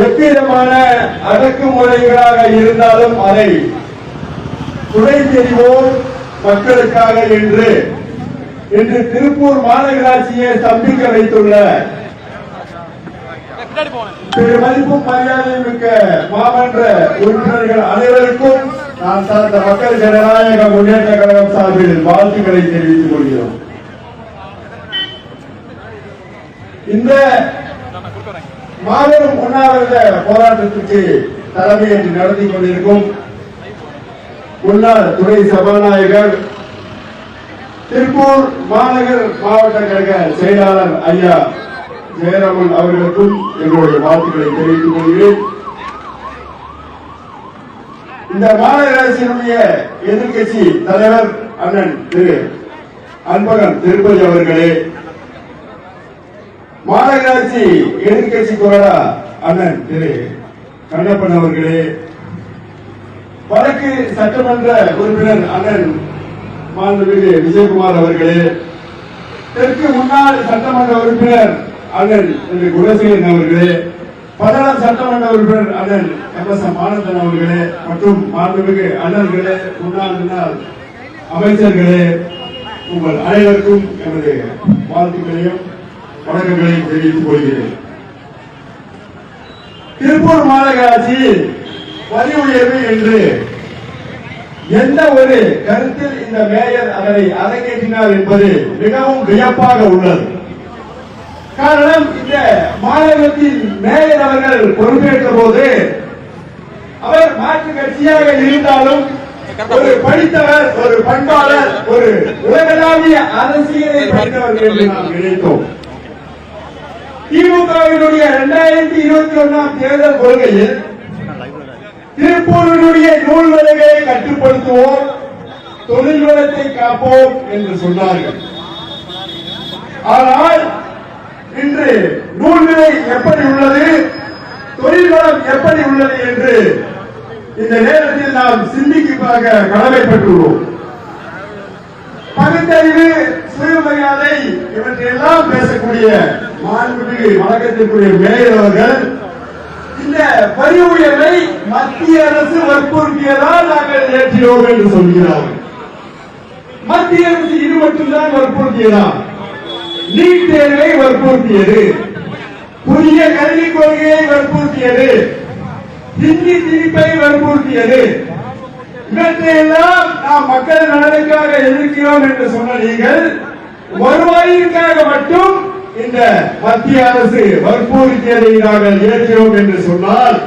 எவ்விதமான அடக்குமுறைகளாக இருந்தாலும் அதை துணை தெரிவோம் மக்களுக்காக என்று இன்று திருப்பூர் மாநகராட்சியை ஸ்தம்பிக்க வைத்துள்ள பெருமதிப்பும் மரியாதை மிக்க மாமன்ற உறுப்பினர்கள் அனைவருக்கும் நான் சார்ந்த மக்கள் ஜனநாயக முன்னேற்ற கழகம் சார்பில் வாழ்த்துக்களை தெரிவித்துக் கொள்கிறோம். இந்த மாபெரும் உண்ணாவிரத போராட்டத்திற்கு தலைமையேற்று நடத்தி கொண்டிருக்கும் முன்னாள் துணை சபாநாயகர் திருப்பூர் மாநகர் மாவட்ட கழக செயலாளர் ஐயா ஜெயராமன் அவர்களுக்கும் எங்களுடைய வாழ்த்துக்களை தெரிவித்துக் கொள்கிறேன். இந்த மாநகராட்சியினுடைய எதிர்கட்சி தலைவர் அண்ணன் திரு அன்பகன் திருப்பதி அவர்களே, மாநகராட்சி எதிர்கட்சி கொறடா அண்ணன் திரு கண்ணப்பன் அவர்களே, வடக்கு சட்டமன்ற உறுப்பினர் அண்ணன் மாண்புமிகு விஜயகுமார் அவர்களே, தெற்கு முன்னாள் சட்டமன்ற உறுப்பினர் அண்ணன் திரு குணசேகரன் அவர்களே, பல்லடம் சட்டமன்ற உறுப்பினர் அண்ணன் எம்.எஸ். ஆனந்தன் அவர்களே மற்றும் மாண்புமிகு அண்ணன்களே, முன்னாள் அமைச்சர்களே, உங்கள் அனைவருக்கும் எனது வாழ்த்துக்களையும் வணக்கங்களையும் தெரிவித்துக் கொள்கிறேன். திருப்பூர் மாநகராட்சியில் வரி உயர்வு என்று எந்த ஒரு கருத்தில் இந்த மேயர் அதனை அரங்கேற்றினார் என்பது மிகவும் வியப்பாக உள்ளது. காரணம், இந்த மாநிலத்தின் மேயர் அவர்கள் பொறுப்பேற்ற போது அவர் மாற்று கட்சியாக இருந்தாலும் ஒரு படித்தவர், ஒரு பண்பாளர், ஒரு உலகளாவிய அரசியலை படித்தவர் என்று நாம் நினைத்தோம். திமுகவினுடைய 2021 தேர்தல் கொள்கையில் திருப்பூரினுடைய நூல் விலைகளை கட்டுப்படுத்துவோம், தொழில் வளத்தை காப்போம் என்று சொன்னார்கள். ஆனால் இன்று நூல் விலை எப்படி உள்ளது, தொழில் வளம் எப்படி உள்ளது என்று இந்த நேரத்தில் நாம் சிந்திக்க கடமைப்பட்டுள்ளோம். பகுத்தறிவு, சுயமரியாதை இவற்றையெல்லாம் பேசக்கூடிய மாண்புமிகு வணக்கத்திற்குரிய மேயர் அவர்கள் இந்த வரி உயர்வை மத்திய அரசு வற்புறுத்தியதால் நாங்கள் ஏற்றினோம் என்று சொல்கிறார்கள். மத்திய அரசு இது மட்டும்தான் வற்புறுத்தியதா? நீட் தேர்வை வற்புறுத்தியது, புதிய கல்விக் கொள்கையை வற்புறுத்தியது, ஹிந்தி திணிப்பை வற்புறுத்தியது. இவற்றையெல்லாம் நாம் மக்கள் நலனுக்காக எதிர்க்கிறோம் என்று சொன்ன நீங்கள் வருவாயிற்காக மட்டும் இந்த மத்திய அரசு வற்புறுத்தியதை நாங்கள் ஏற்கிறோம் என்று சொன்னால்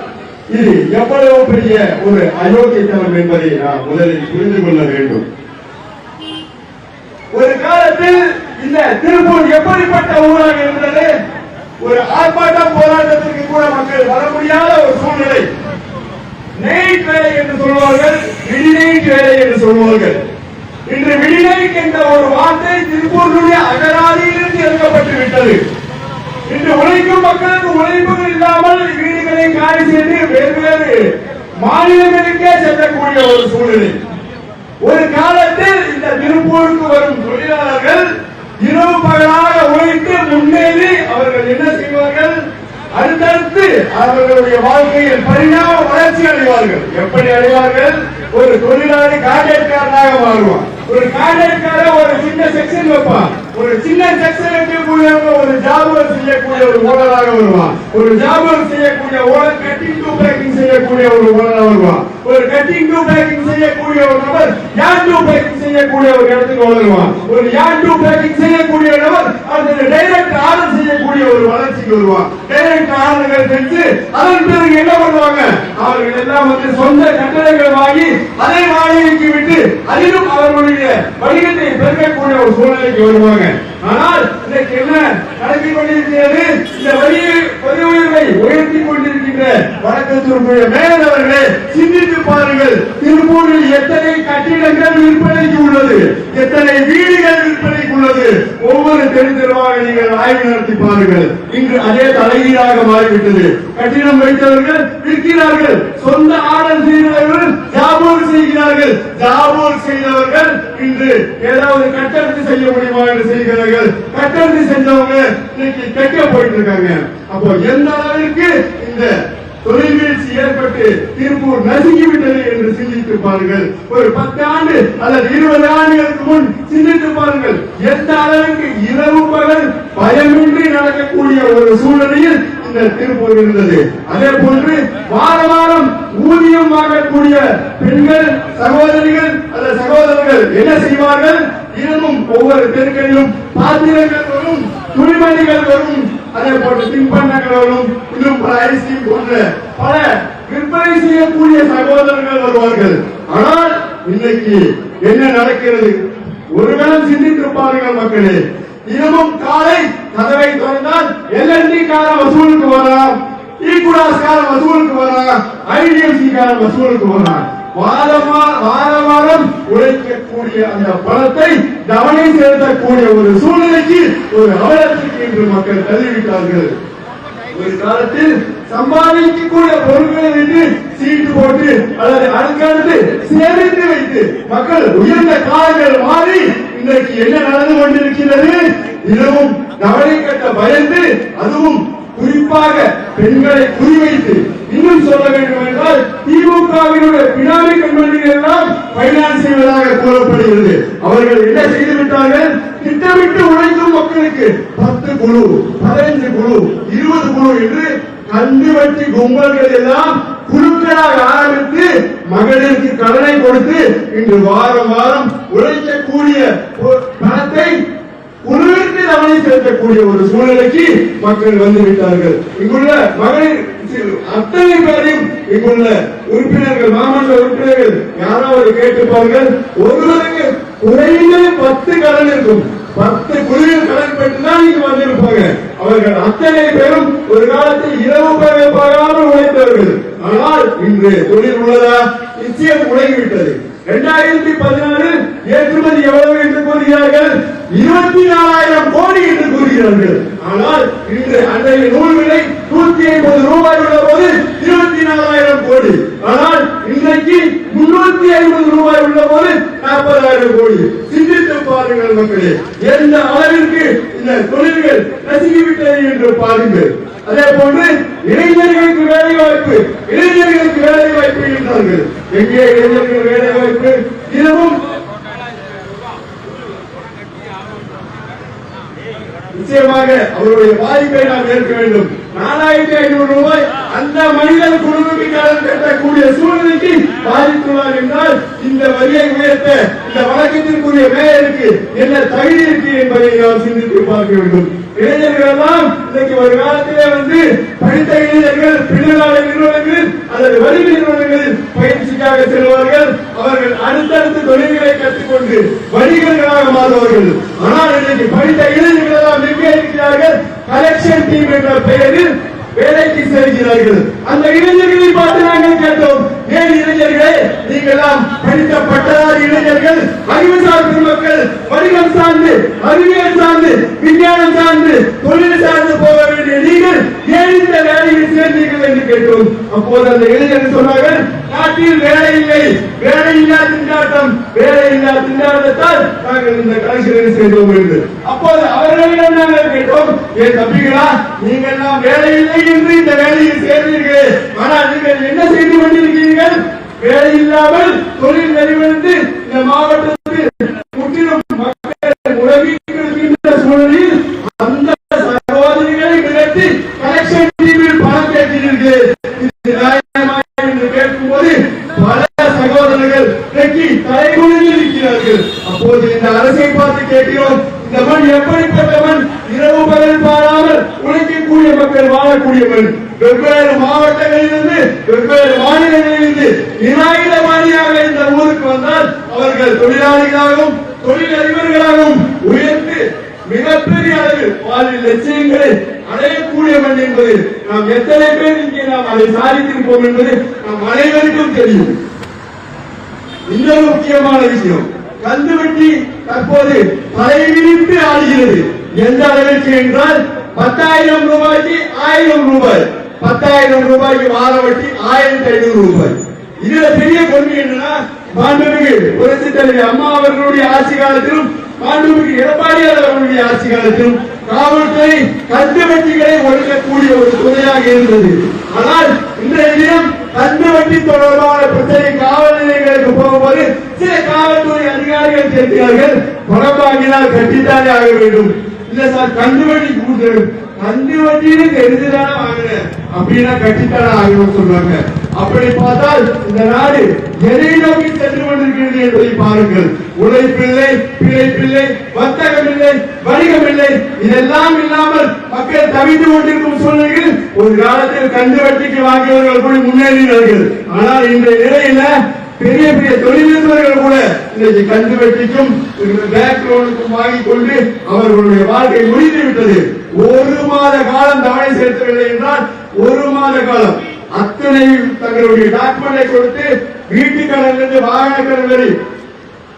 இது எவ்வளவு பெரிய ஒரு அயோக்கியத்தனம் என்பதை நாம் முதலில் புரிந்து கொள்ள வேண்டும். ஒரு காலத்தில் இந்த திருப்பூர் எப்படிப்பட்ட ஊராக இருந்தது? ஒரு ஆர்ப்பாட்டம் போராட்டத்திற்கு கூட மக்கள் வர முடியாத ஒரு சூழ்நிலை. நைட் வேலை என்று சொல்வார்கள், மிட்நைட் வேலை என்று சொல்வார்கள். இன்று மிட்நைட் என்ற ஒரு வார்த்தை திருப்பூருடைய அகராதியிலிருந்து எடுக்கப்பட்டு விட்டது. இன்று உழைக்கும் மக்களுக்கு உழைப்புகள் இல்லாமல் வீடுகளை காலி செய்து வெவ்வேறு மாநிலங்களுக்கே செல்லக்கூடிய ஒரு சூழ்நிலை. ஒரு காலத்தில் இந்த திருப்பூருக்கு வரும் தொழிலாளர்கள் இரவு பகலாக உழைத்து முன்னேறி அவர்கள் என்ன செய்வார்கள்? அடுத்தடுத்து அவர்களுடைய வாழ்க்கையில் பரிணாம வளர்ச்சி அடைவார்கள். எப்படி அடைவார்கள்? ஒரு தொழிலாளி கான்ட்ராக்டராக மாறுவான். ஒரு கான்ட்ராக்டராக ஒரு சின்ன செக்ஷன் வைப்பான். ஒரு சின்ன செக்ஷன் வைக்கக்கூடிய ஒரு ஜாபர் செய்யக்கூடிய ஒரு ஓனராக வருவான். ஒரு ஜாபர் செய்யக்கூடிய ஓனர் கட்டிங் டு பேக்கிங் செய்யக்கூடிய ஒரு ஓனராக வருவான். ஒரு கட்டிங் டு பேக்கிங் செய்யக்கூடிய ஒரு நபர் யான் டு பேக்கிங் செய்யக்கூடிய ஒரு இடத்துக்கு வருவான். ஒரு யான் டு பேக்கிங் செய்யக்கூடிய நபர் அந்த டைரக்ட் ஆர்டர் செய்யக்கூடிய ஒரு வளர்ச்சிக்கு வருவான். டைரக்ட் ஆர்டர்கள் செஞ்சு அதன் பிறகு என்ன பண்ணுவாங்க? அவர்கள் எல்லாம் வந்து சொந்த கட்டடங்களை வாங்கி அதை வாடகைக்கு விட்டு அதிலும் அவர்களுடைய வணிகத்தை பெருக்கக்கூடிய ஒரு சூழ்நிலைக்கு வருவாங்க. ஆனால் இதற்கு என்ன நடத்தி கொண்டிருக்கிறது? இந்த வரி உயர்வை உயர்த்தி கொண்டிருக்கின்ற வணக்கத்திற்குரிய மேயர் அவர்களே, சிந்தித்து பாருங்கள். திருப்பூரில் எத்தனை கட்டிடங்கள் விற்பனைக்கு உள்ளது, எத்தனை வீடுகள் விற்பனைக்கு உள்ளது. ஒவ்வொரு தெருவாக நீங்கள் ஆய்வு நடத்தி பாருங்கள். இன்று அதே தலைகீழாக மாறிவிட்டது. கட்டிடம் வைத்தவர்கள் விற்கிறார்கள், சொந்த ஆர்டர் செய்கிறவர்கள் ஜாபூர் செய்கிறார்கள், ஜாபூர் செய்தவர்கள் இன்று ஏதாவது கட்டணத்தை செய்ய முடியுமா என்று செய்கிறார்கள். கட்டணத்தை செஞ்சவங்க இன்னைக்கு கெட்ட போயிட்டு இருக்காங்க. அப்போ எந்த அளவிற்கு இந்த இந்த தொழில் வீழ்ச்சி ஏற்பட்டு திருப்பூர் நசுங்கிவிட்டது என்று சிந்தித்து பாருங்கள். ஒரு 10 ஆண்டு அல்லது 20 ஆண்டுகளுக்கு முன் சிந்தித்து பாருங்கள். எந்த அளவுக்கு இரவு பகல் பயமின்றி நடக்கக்கூடிய ஒரு சூழ்நிலையில் இந்த திருப்பூர் இருந்தது. அதே போன்று வார வாரம் ஊதியம் வாங்கக்கூடிய பெண்கள் சகோதரிகள் அல்லது சகோதரர்கள் என்ன செய்வார்கள்? தினமும் ஒவ்வொரு தெருக்களிலும் பாத்திரங்கள் வரும், துணிமணிகள் வரும், அதே போன்று தின்பண்டங்கள் வரும், இன்னும் பல ஐஸ்கிரீம் போன்ற பல விற்பனை செய்யக்கூடிய சகோதரர்கள் வருவார்கள். ஆனால் இன்னைக்கு என்ன நடக்கிறது? ஒரு கணம் சிந்தித்திருப்பார்கள் மக்களே. தினமும் காலை கதவை திறந்தால் எல்என்டி கார வசூலுக்கு வரான், ஈகுடாஸ் கார வசூலுக்கு வரான், ஐடிஎஃப்சி கார வசூலுக்கு வரான். வாரம் உழைக்கக்கூடிய அந்த பணத்தை தவணை செலுத்தக்கூடிய ஒரு சூழ்நிலைக்கு ஒரு அவலத்திற்கு இன்று மக்கள் தள்ளிவிட்டார்கள். ஒரு காலத்தில் சம்பாதிக்கக்கூடிய பொருட்களை வைத்து சீட்டு போட்டு அல்லது அடுக்கடுத்து சேமித்து வைத்து மக்கள் உயர்ந்த காலங்கள் மாறி இன்றைக்கு என்ன நடந்து கொண்டிருக்கிறது? தினமும் தவணை கட்ட பயந்து, அதுவும் குறிப்பாக பெண்களை குறிவைத்து, இன்னும் சொல்ல வேண்டும் என்றால் திமுகவினுடைய பினாமி கம்பெனிகள் எல்லாம் பைனான்ஸ் செய்வதாக கூறப்படுகிறது. அவர்கள் என்ன செய்து விட்டார்கள்? திட்டமிட்டு உழைக்கும் மக்களுக்கு 10 குழு, 15 குழு, 20 குழு என்று கந்து வட்டி கும்பல்கள் எல்லாம் குழுக்களாக ஆரம்பித்து மகளிருக்கு கடனை கொடுத்து இன்று வாரம் வாரம் உழைக்கக்கூடிய பணத்தை குழுவிற்கு தவணை செலுத்தக்கூடிய ஒரு சூழ்நிலைக்கு மக்கள் வந்துவிட்டார்கள். இங்குள்ள மகளிர் அத்தனை பேரையும் இங்குள்ள உறுப்பினர்கள், மாமன்ற உறுப்பினர்கள் யாராவது கேட்டுப்பார்கள். ஒருவருக்கு குறைந்தது 10 கடன் இருக்கும். 10 குழுவில் கடன் பெற்றுதான் இங்கு வந்திருப்பாங்க. அவர்கள் அத்தனை பேரும் ஒரு காலத்தில் இரவு பகலாமல் உழைத்தவர்கள். ஆனால் இன்று தொழில் உள்ளதா? நிச்சயம் முடங்கிவிட்டது. 2016 ஏற்றுமதி எவ்வளவு என்று கூறுகிறார்கள்? 24,000 கோடி என்று கூறுகிறார்கள். ஆனால் இன்று அன்றைய நூல் விலை 150 ரூபாய் உள்ள போது 24,000 கோடி. ஆனால் இன்றைக்கு 350 ரூபாய் உள்ள போது 40,000 கோடி. சிந்தித்து பாருங்கள் மக்களே, எந்த அளவிற்கு இந்த தொழில்கள் நசுங்கிவிட்டது என்று பாருங்கள். அதே போன்று இளைஞர்களுக்கு வேலை வாய்ப்பு, இளைஞர்களுக்கு வேலை வாய்ப்பு என்றார்கள். எங்கே இளைஞர்கள் வேலை வாய்ப்பு? தினமும் நிச்சயமாக அவருடைய பாதிப்பை நாம் ஏற்க வேண்டும். 4,500 ரூபாய் அந்த மனிதன் குழுவுக்கு கடன் கட்டக்கூடிய சூழ்நிலைக்கு பாதித்துள்ளார் என்றால் இந்த வரியை உயர்த்த இந்த வழக்கத்திற்குரிய மேயருக்கு என்ன தகுதி இருக்கு என்பதை நாம் சிந்தித்து பார்க்க வேண்டும். இளைஞர்கள் எல்லாம் இன்னைக்கு ஒரு காலத்திலே படித்த இளைஞர்கள் பின்னலாளர் நிறுவனங்கள் அல்லது வரி நிறுவனங்களில் பயிற்சிக்காக செல்வார்கள். அவர்கள் அடுத்தடுத்து தொழில்களை கற்றுக்கொண்டு வணிகர்களாக மாறுவார்கள். ஆனால் இன்னைக்கு படித்த இளைஞர்கள் எல்லாம் எங்கே இருக்கிறார்கள்? கலெக்ஷன் டீம் என்ற பெயரில் வேலைக்கு செல்கிறார்கள். அந்த இளைஞர்களை பார்த்து நாங்கள் கேட்டோம், ஏன் இளைஞர்களே நீங்கள் எல்லாம் படித்த பட்டதாரி இளைஞர்கள், அறிவுசார் பெருமக்கள், வணிகம் சார்ந்து, அறிவியல் சார்ந்து, விஞ்ஞானம் சார்ந்து, தொழில் சார்ந்து போக வேண்டிய நீங்கள் ஏன் இந்த வேலையில் சேர்ந்தீர்கள் என்று கேட்டோம். அப்போது அந்த இளைஞர்கள் சொன்னார்கள், நாட்டில் வேலை இல்லை, வேலையில்லா திண்டாட்டம், வேலையில்லா திண்டாட்டத்தால் நாங்கள் இந்த கலெக்ஷனில் சேர்ந்தோம் என்று. அப்போது அவர்களிடம் நாங்கள் கேட்டோம், ஏன் தம்பிகளா நீங்கள் எல்லாம் வேலை இல்லை என்று இந்த வேலையில் சேர்ந்தீர்கள், ஆனால் நீங்கள் என்ன செய்து கொண்டிருக்கிறீர்கள்? வேலை இல்லாமல் தொழில் நெறிவடைந்து இந்த மாவட்டத்தில் முற்றிலும் மக்கள் உலகின்ற சூழலில் அந்த சகோதரிகளை விரட்டி கலெக்ஷன் டீமில் பணம் கேட்கிறீர்கள் என்று கேட்கும்போது பல சகோதரர்கள் தலைமுறையில் இருக்கிறார்கள். அப்போது இந்த அரசை பார்த்து கேட்கிறோம், இந்த மண் எப்படிப்பட்ட மண்? இரவு பகல் பாராமல் உழைக்கக்கூடிய மக்கள் வாழக்கூடிய மண். வெவ்வேறு மாவட்டங்களிலிருந்து, வெவ்வேறு மாநிலங்களிலிருந்து நிராயுதபாணியாக இந்த ஊருக்கு வந்தால் அவர்கள் தொழிலாளிகளாகவும் தொழில் அறிவர்களாகவும் உயர்ந்து மிகப்பெரிய அளவில் வாழ்வில் லட்சியங்களை அடையக்கூடிய மண் என்பது நாம் எத்தனை பேர் இங்கே நாம் அதை சாதித்திருப்போம் என்பது நம் அனைவருக்கும் தெரியும். இன்னொரு முக்கியமான விஷயம், கந்துவட்டி தற்போது தலைவிரித்து ஆடுகிறது. எந்த அளவிற்கு என்றால் 10,000 ரூபாய்க்கு 1,000 ரூபாய், 10,000 ரூபாய்க்கு வார வட்டி 1,500 ரூபாய். இதுல பெரிய கொடுமை என்னன்னா, மாண்புமிகு புரட்சித் தலைவி அம்மா அவர்களுடைய ஆட்சி காலத்திலும், மாண்புமிகு எடப்பாடியார் அவர்களுடைய ஆட்சி காலத்திலும் காவல்துறை கந்துவட்டிகளை ஒடுக்கக்கூடிய ஒரு துறையாக இருந்தது. ஆனால் இன்றைய தினம் கந்துவட்டி தொடர்பான பிரச்சனை காவல் நிலையங்களுக்கு போகும்போது சில காவல்துறை அதிகாரிகள் கேட்கிறார்கள், பணம் வாங்கினால் கட்டித்தானே ஆக வேண்டும். இல்ல சார், கந்துவட்டி கூடுதல், கந்துவட்டின்னு தெரிஞ்சுதானே வாங்கினேன் அப்படின்னா கட்டித்தானே ஆகணும்னு சொல்றாங்க. அப்படி பார்த்தால் இந்த நாடு எதை நோக்கி சென்று கொண்டிருக்கிறது என்பதை பாருங்கள். உழைப்பில்லை, பிழைப்பில்லை, வர்த்தகமில்லை, வணிகமில்லை, இதெல்லாம் இல்லாமல் மக்கள் தவித்துக் கொண்டிருக்கும் சூழ்நிலையில் ஒரு காலத்தில் கந்துவட்டிக்கு வாங்கியவர்கள் கூட முன்னேறினார்கள். ஆனால் இன்றைய நிலையில பெரிய பெரிய தொழிலதிபர்கள் கூட இன்றைக்கு கந்துவட்டிக்கும் பேங்க் லோனுக்கும் வாங்கிக் கொண்டு அவர்களுடைய வாழ்க்கை முடிந்து விட்டது. ஒரு மாத காலம் தவணை செலுத்தவில்லை என்றால் ஒரு மாத காலம் அத்தனை தங்களுடைய டாக்குமெண்டை கொடுத்து வீட்டு கடனிலிருந்து வாகன கடன் வரை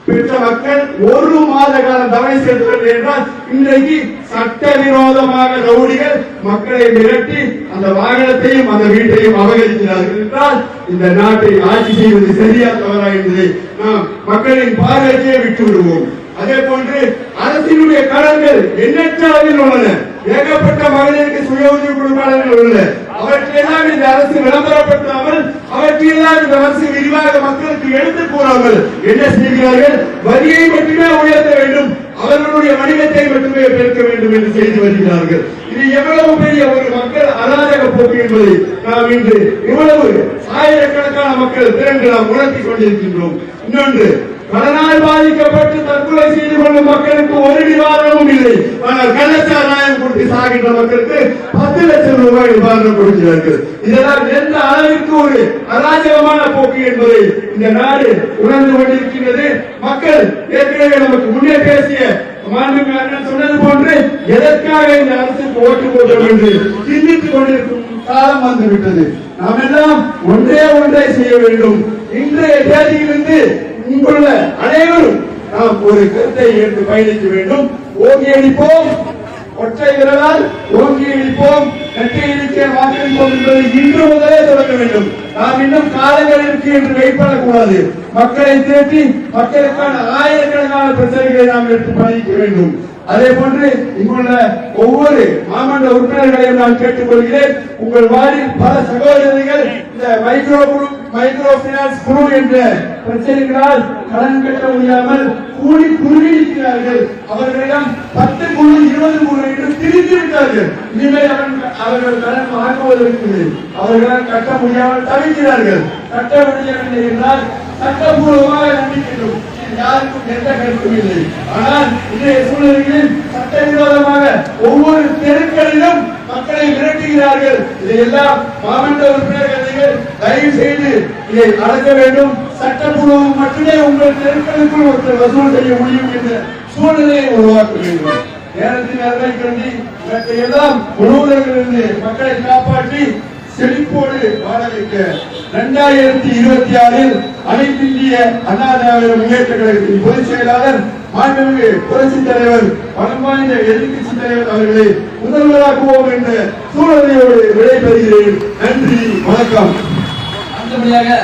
பெற்ற மக்கள் ஒரு மாத காலம் தவணை செலுத்தவில்லை என்றால் இன்றைக்கு சட்டவிரோதமாக ரவுடிகள் மக்களை மிரட்டி அந்த வாகனத்தையும் அந்த வீட்டையும் அபகரிக்கிறார்கள் என்றால் இந்த நாட்டை ஆட்சி செய்வது சரியா தவறா என்பதை நாம் மக்களின் பார்வைக்கே விட்டு விடுவோம். அதே போன்று அரசினுடைய கடன்கள் எண்ணற்ற அளவில் உள்ளன. ஏகப்பட்ட மகளிருக்கு சுய உதவி குழுக்கள் உள்ளன. அவற்றையெல்லாம் இந்த அரசு விளம்பரப்படுத்தாமல், அவற்றையெல்லாம் இந்த அரசு விரிவாக மக்களுக்கு எடுத்துக் கூறாமல் என்ன செய்கிறார்கள்? வரியை மட்டுமே உயர்த்த வேண்டும், அவர்களுடைய வணிகத்தை மட்டுமே பெருக்க வேண்டும் என்று செய்து வருகிறார்கள். இது எவ்வளவு பெரிய ஒரு மக்கள் அராஜக போக்கு என்பதை நாம் இன்று இவ்வளவு ஆயிரக்கணக்கான மக்கள் திரண்டு நாம் உணர்த்திக் கொண்டிருக்கின்றோம். இன்னொன்று, கடனால் பாதிக்கப்பட்டு தற்கொலை செய்து கொள்ளும் மக்களுக்கு ஒரு நிவாரணமும் இல்லை. ஆனால் கள்ளச்சாராயம் கொடுத்து சாகின்ற மக்களுக்கு 10 லட்சம் ரூபாய் நிவாரணம் கொடுக்கிறார்கள். இதெல்லாம் எந்த அளவிற்கு ஒரு அராஜகமான போக்கு என்பதை இந்த நாடு உணர்ந்து கொண்டிருக்கின்றது. மக்கள் ஏற்கனவே நமக்கு முன்னே பேசிய சொன்னது போன்று எதற்காக இந்த அரசுக்கு ஓட்டு போட்டோம் என்று சிந்தித்துக் கொண்டிருக்கும் காலம் வந்துவிட்டது. நாம் எல்லாம் ஒன்றை செய்ய வேண்டும். இன்றைய தேதியிலிருந்து இங்குள்ள அனைவரும் நாம் ஒரு கருத்தை எடுத்து பயணிக்க வேண்டும். ஓங்கி அடிப்போம், ஒற்றை விரலால் ஓங்கி அடிப்போம், நெட்டை இடிக்க வாக்களிப்போம் என்பதை இன்று முதலே தொடங்க வேண்டும். நாம் இன்னும் காலங்கள் இருக்கு என்று வைப்படக்கூடாது. மக்களை திரட்டி மக்களுக்கான ஆயிரக்கணக்கான பிரச்சனைகளை நாம் எடுத்து பயணிக்க வேண்டும். அதே போன்று இங்குள்ள ஒவ்வொரு மாமன்ற உறுப்பினர்களையும் நான் கேட்டுக்கொள்கிறேன். உங்கள் வார்டில் பல சகோதரிகள் இந்த மைக்ரோ பினான்ஸ் குழு என்ற பிரச்சனைகளால் கடன் கட்ட முடியாமல் கூடி குறுகியிருக்கிறார்கள். அவர்களிடம் 10 குழு 20 குழு என்று திரிந்து விட்டார்கள். இனிமேல் அவர்கள் கடன் வாங்குவதற்கு அவர்களால் கட்ட முடியாமல் தவிக்கிறார்கள். கட்ட முடியவில்லை என்றால் சட்டப்பூர்வமாக நம்பிக்கையும் யாருக்கும் எந்த கருத்தும் இல்லை. ஆனால் இன்றைய சூழ்நிலைகளில் சட்டவிரோதமாக ஒவ்வொரு தெருக்களிலும் மக்களை மிரட்டுகிறார்கள். இதையெல்லாம் மாவட்ட உறுப்பினர்கள் தயவு செய்து இதை அடக்க வேண்டும். சட்டப்பூர்வம் மட்டுமே உங்கள் தெருக்களுக்குள் ஒருத்தர் வசூல் செய்ய முடியும் என்ற சூழ்நிலையை உருவாக்க வேண்டும். நேரத்தின் அருமை கருதி இவற்றையெல்லாம் உணவுகளிலிருந்து மக்களை காப்பாற்றி செழிப்போடு வாழ வைக்க 2026 அனைத்து இந்திய அண்ணா திராவிட முன்னேற்ற கழகத்தின் பொதுச் செயலாளர் மாண்புமிகு புரட்சித் தலைவர் பலம் வாய்ந்த எதிர்க்கட்சி தலைவர் அவர்களை முதல்வராக்குவோம் என்ற சூழ்நிலையோடு விடைபெறுகிறேன். நன்றி, வணக்கம். அடுத்தபடியாக